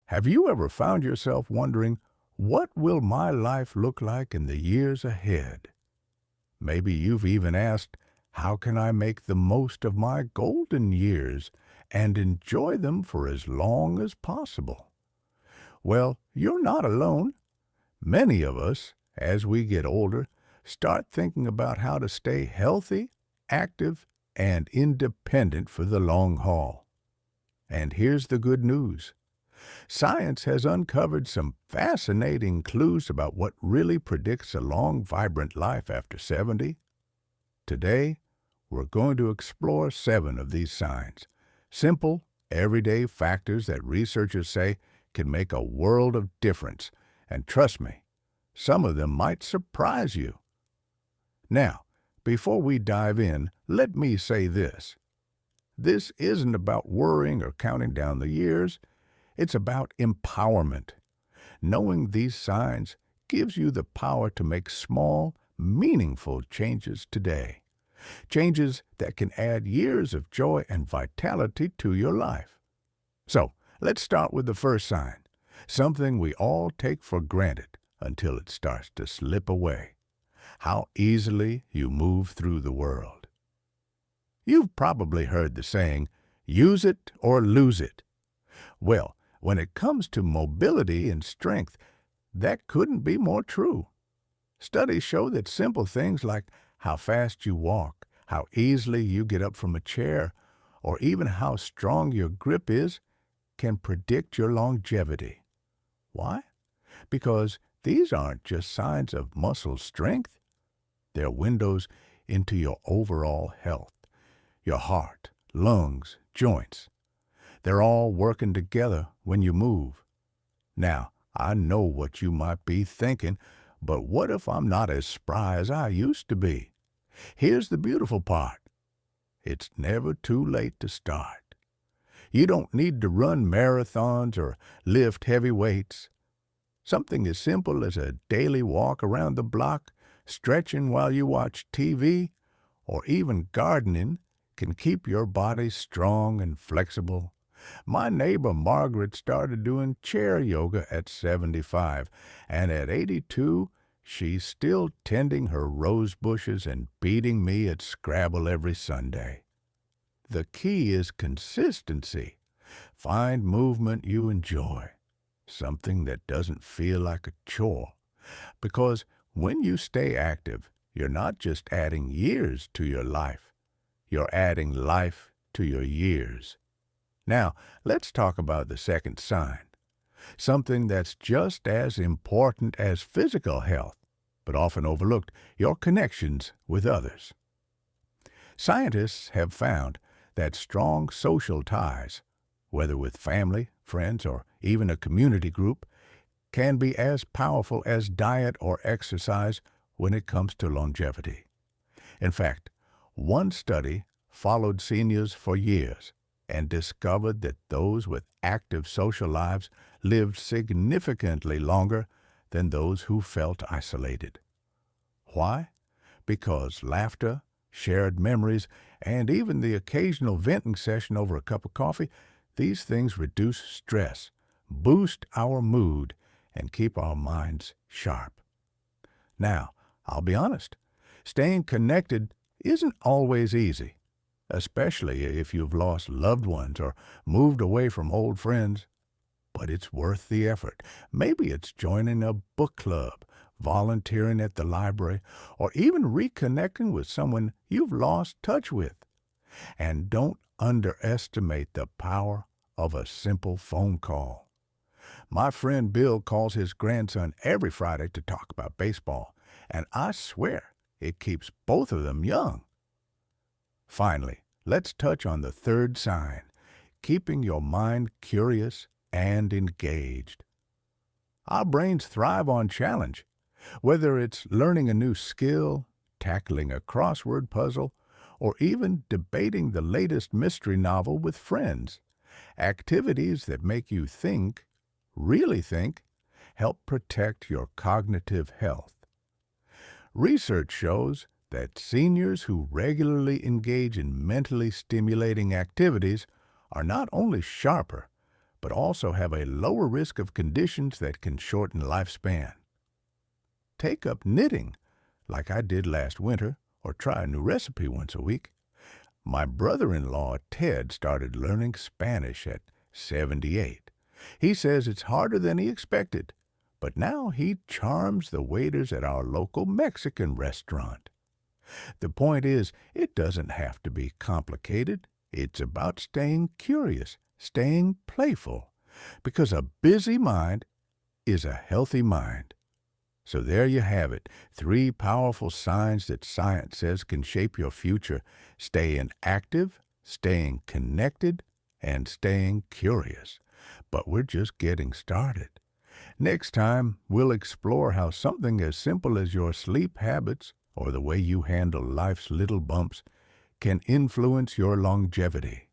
Have you ever found yourself wondering, what will my life look like in the years ahead? Maybe you've even asked, how can I make the most of my golden years and enjoy them for as long as possible? Well, you're not alone. Many of us, as we get older, start thinking about how to stay healthy, active, and independent for the long haul. And here's the good news. Science has uncovered some fascinating clues about what really predicts a long, vibrant life after 70. Today, we're going to explore 7 of these signs. Simple, everyday factors that researchers say can make a world of difference. And trust me, some of them might surprise you. Now, before we dive in, let me say this. This isn't about worrying or counting down the years. It's about empowerment. Knowing these signs gives you the power to make small, meaningful changes today. Changes that can add years of joy and vitality to your life. So, let's start with the first sign, something we all take for granted until it starts to slip away. How easily you move through the world. You've probably heard the saying, use it or lose it. Well, when it comes to mobility and strength, that couldn't be more true. Studies show that simple things like how fast you walk, how easily you get up from a chair, or even how strong your grip is, can predict your longevity. Why? Because these aren't just signs of muscle strength. They're windows into your overall health, your heart, lungs, joints. They're all working together when you move. Now, I know what you might be thinking, but what if I'm not as spry as I used to be? Here's the beautiful part. It's never too late to start. You don't need to run marathons or lift heavy weights. Something as simple as a daily walk around the block, stretching while you watch TV, or even gardening can keep your body strong and flexible. My neighbor Margaret started doing chair yoga at 75, and at 82, she's still tending her rose bushes and beating me at Scrabble every Sunday. The key is consistency. Find movement you enjoy, something that doesn't feel like a chore. Because when you stay active, you're not just adding years to your life, you're adding life to your years. Now, let's talk about the second sign, something that's just as important as physical health, but often overlooked, your connections with others. Scientists have found that strong social ties, whether with family, friends, or even a community group, can be as powerful as diet or exercise when it comes to longevity. In fact, one study followed seniors for years and discovered that those with active social lives lived significantly longer than those who felt isolated. Why? Because laughter, shared memories, and even the occasional venting session over a cup of coffee, these things reduce stress, boost our mood, and keep our minds sharp. Now, I'll be honest, staying connected isn't always easy, especially if you've lost loved ones or moved away from old friends. But it's worth the effort. Maybe it's joining a book club, volunteering at the library, or even reconnecting with someone you've lost touch with. And don't underestimate the power of a simple phone call. My friend Bill calls his grandson every Friday to talk about baseball, and I swear it keeps both of them young. Finally, let's touch on the third sign, keeping your mind curious and engaged. Our brains thrive on challenge, whether it's learning a new skill, tackling a crossword puzzle, or even debating the latest mystery novel with friends. Activities that make you think, really think, help protect your cognitive health. Research shows that seniors who regularly engage in mentally stimulating activities are not only sharper, but also have a lower risk of conditions that can shorten lifespan. Take up knitting, like I did last winter, or try a new recipe once a week. My brother-in-law, Ted, started learning Spanish at 78. He says it's harder than he expected, but now he charms the waiters at our local Mexican restaurant. The point is, it doesn't have to be complicated. It's about staying curious, staying playful, because a busy mind is a healthy mind. So there you have it, 3 powerful signs that science says can shape your future: staying active, staying connected, and staying curious. But we're just getting started. Next time, we'll explore how something as simple as your sleep habits or the way you handle life's little bumps can influence your longevity.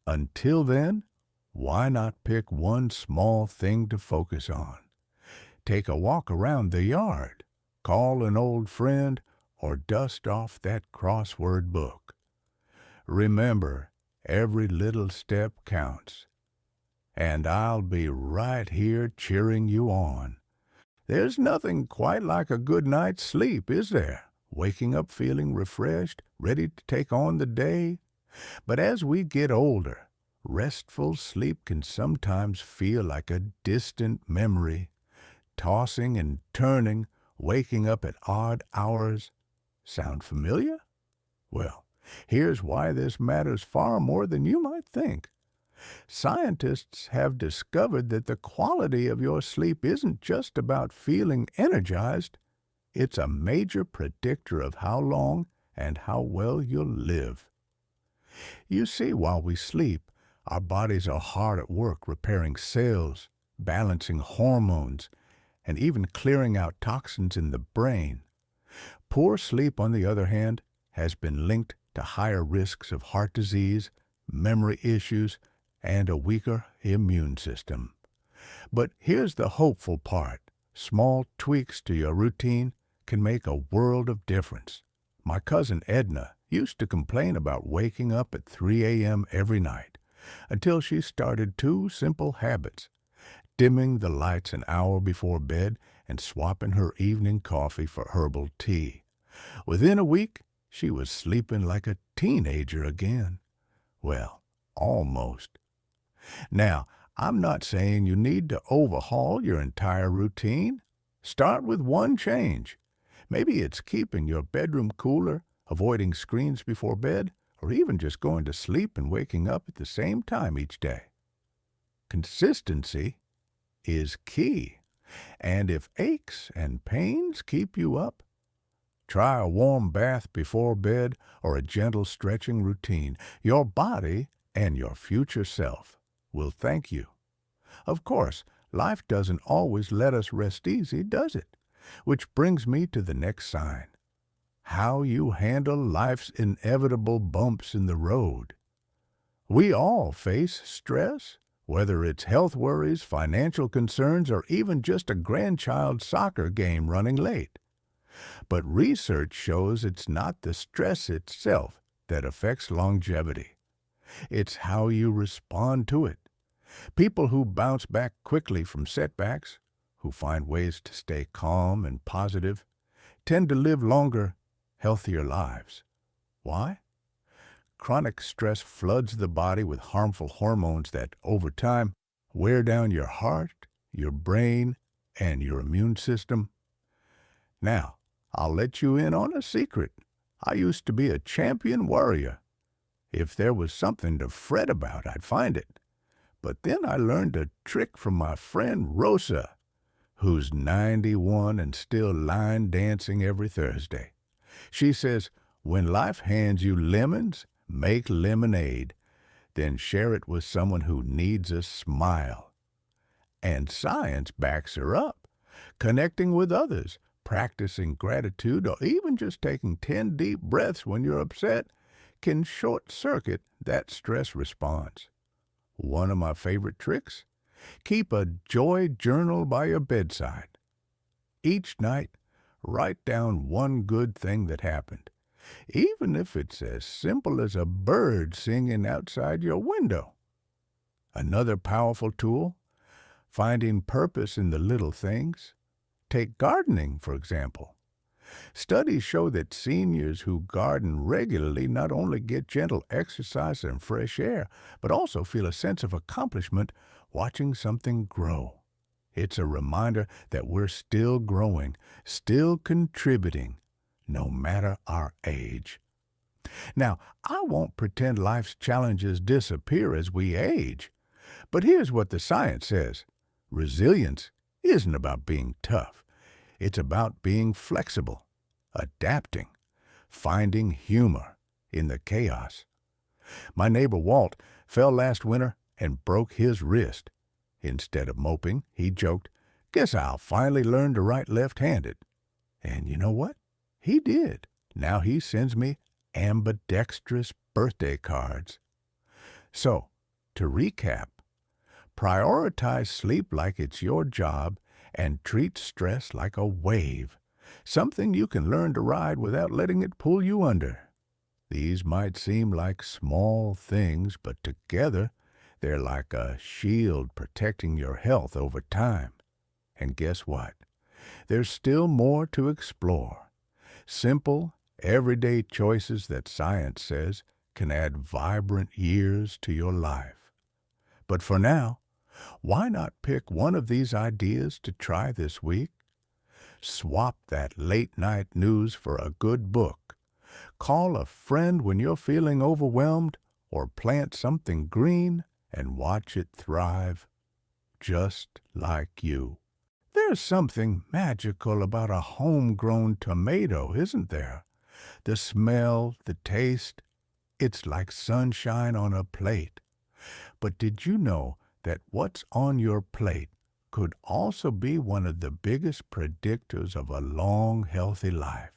Until then, why not pick one small thing to focus on? Take a walk around the yard, call an old friend, or dust off that crossword book. Remember, every little step counts. And I'll be right here cheering you on. There's nothing quite like a good night's sleep, is there? Waking up feeling refreshed, ready to take on the day. But as we get older, restful sleep can sometimes feel like a distant memory. Tossing and turning, waking up at odd hours. Sound familiar? Well, here's why this matters far more than you might think. Scientists have discovered that the quality of your sleep isn't just about feeling energized. It's a major predictor of how long and how well you'll live. You see, while we sleep, our bodies are hard at work repairing cells, balancing hormones, and even clearing out toxins in the brain. Poor sleep, on the other hand, has been linked to higher risks of heart disease, memory issues, and a weaker immune system. But here's the hopeful part. Small tweaks to your routine can make a world of difference. My cousin Edna used to complain about waking up at 3 a.m. every night, until she started 2 simple habits: dimming the lights an hour before bed and swapping her evening coffee for herbal tea. Within a week, she was sleeping like a teenager again. Well, almost. Now, I'm not saying you need to overhaul your entire routine. Start with one change. Maybe it's keeping your bedroom cooler, avoiding screens before bed, or even just going to sleep and waking up at the same time each day. Consistency is key. And if aches and pains keep you up, try a warm bath before bed or a gentle stretching routine. Your body and your future self will thank you. Of course, life doesn't always let us rest easy, does it? Which brings me to the next sign: how you handle life's inevitable bumps in the road. We all face stress, whether it's health worries, financial concerns, or even just a grandchild's soccer game running late. But research shows it's not the stress itself that affects longevity. It's how you respond to it. People who bounce back quickly from setbacks, who find ways to stay calm and positive, tend to live longer, healthier lives. Why? Chronic stress floods the body with harmful hormones that, over time, wear down your heart, your brain, and your immune system. Now, I'll let you in on a secret. I used to be a champion warrior. If there was something to fret about, I'd find it. But then I learned a trick from my friend Rosa, who's 91 and still line dancing every Thursday. She says, when life hands you lemons, make lemonade, then share it with someone who needs a smile. And science backs her up. Connecting with others, practicing gratitude, or even just taking 10 deep breaths when you're upset can short-circuit that stress response. One of my favorite tricks? Keep a joy journal by your bedside. Each night, write down one good thing that happened, even if it's as simple as a bird singing outside your window. Another powerful tool, finding purpose in the little things. Take gardening, for example. Studies show that seniors who garden regularly not only get gentle exercise and fresh air, but also feel a sense of accomplishment watching something grow. It's a reminder that we're still growing, still contributing, no matter our age. Now, I won't pretend life's challenges disappear as we age, but here's what the science says. Resilience isn't about being tough. It's about being flexible, adapting, finding humor in the chaos. My neighbor Walt fell last winter and broke his wrist. Instead of moping, he joked, "Guess I'll finally learn to write left-handed." And you know what? He did. Now he sends me ambidextrous birthday cards. So, to recap, prioritize sleep like it's your job and treat stress like a wave, something you can learn to ride without letting it pull you under. These might seem like small things, but together they're like a shield protecting your health over time. And guess what? There's still more to explore. Simple, everyday choices that science says can add vibrant years to your life. But for now, why not pick one of these ideas to try this week? Swap that late-night news for a good book. Call a friend when you're feeling overwhelmed, or plant something green and watch it thrive, just like you. There's something magical about a homegrown tomato, isn't there? The smell, the taste, it's like sunshine on a plate. But did you know that what's on your plate could also be one of the biggest predictors of a long, healthy life?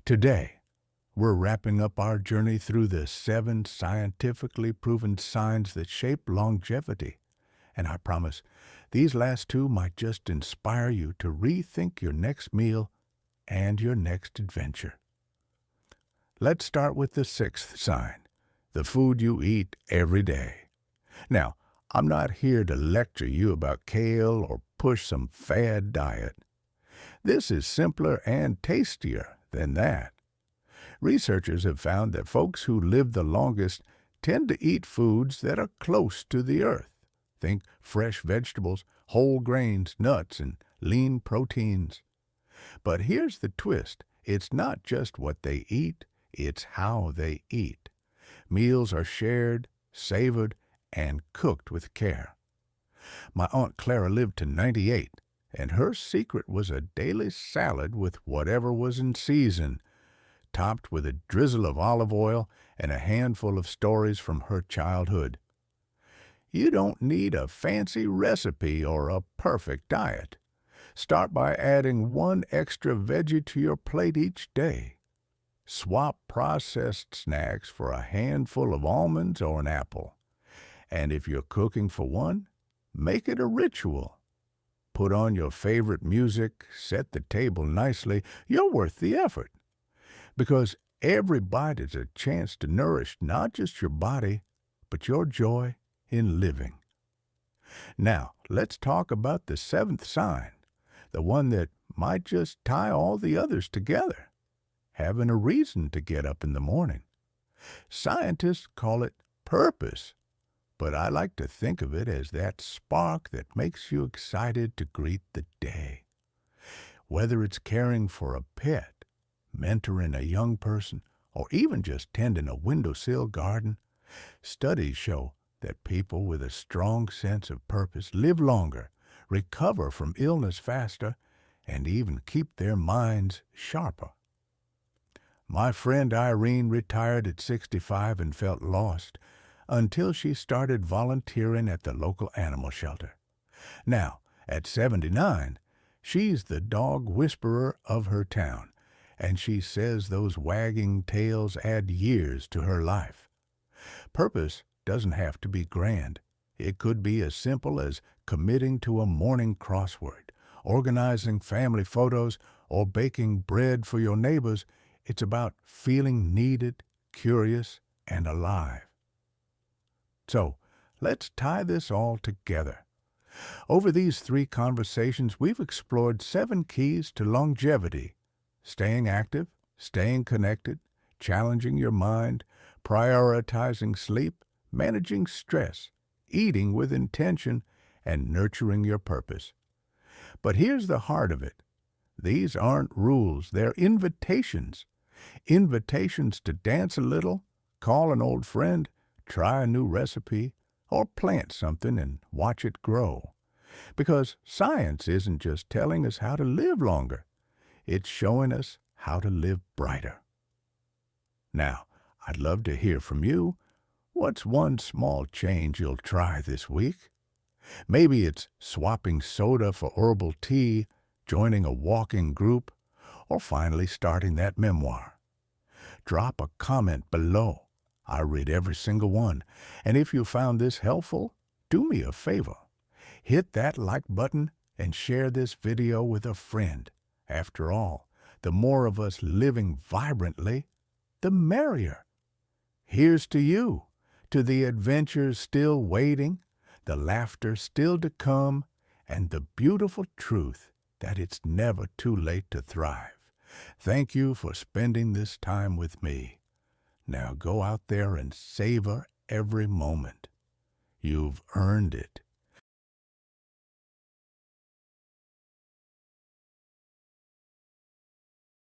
Today, we're wrapping up our journey through the 7 scientifically proven signs that shape longevity. And I promise, these last 2 might just inspire you to rethink your next meal and your next adventure. Let's start with the 6th sign, the food you eat every day. Now, I'm not here to lecture you about kale or push some fad diet. This is simpler and tastier than that. Researchers have found that folks who live the longest tend to eat foods that are close to the earth. Think fresh vegetables, whole grains, nuts, and lean proteins. But here's the twist. It's not just what they eat, it's how they eat. Meals are shared, savored, and cooked with care. My Aunt Clara lived to 98, and her secret was a daily salad with whatever was in season, topped with a drizzle of olive oil and a handful of stories from her childhood. You don't need a fancy recipe or a perfect diet. Start by adding 1 extra veggie to your plate each day. Swap processed snacks for a handful of almonds or an apple. And if you're cooking for one, make it a ritual. Put on your favorite music, set the table nicely. You're worth the effort. Because every bite is a chance to nourish not just your body, but your joy in living. Now, let's talk about the 7th sign, the one that might just tie all the others together, having a reason to get up in the morning. Scientists call it purpose, but I like to think of it as that spark that makes you excited to greet the day. Whether it's caring for a pet, mentoring a young person, or even just tending a windowsill garden, studies show that people with a strong sense of purpose live longer, recover from illness faster, and even keep their minds sharper. My friend Irene retired at 65 and felt lost until she started volunteering at the local animal shelter. Now, at 79, she's the dog whisperer of her town, and she says those wagging tails add years to her life. Purpose doesn't have to be grand. It could be as simple as committing to a morning crossword, organizing family photos, or baking bread for your neighbors. It's about feeling needed, curious, and alive. So, let's tie this all together. Over these 3 conversations, we've explored 7 keys to longevity: staying active, staying connected, challenging your mind, prioritizing sleep, managing stress, eating with intention, and nurturing your purpose. But here's the heart of it. These aren't rules, they're invitations. Invitations to dance a little, call an old friend, try a new recipe, or plant something and watch it grow. Because science isn't just telling us how to live longer, it's showing us how to live brighter. Now, I'd love to hear from you. What's one small change you'll try this week? Maybe it's swapping soda for herbal tea, joining a walking group, or finally starting that memoir. Drop a comment below. I read every single one. And if you found this helpful, do me a favor. Hit that like button and share this video with a friend. After all, the more of us living vibrantly, the merrier. Here's to you, to the adventures still waiting, the laughter still to come, and the beautiful truth that it's never too late to thrive. Thank you for spending this time with me. Now go out there and savor every moment. You've earned it.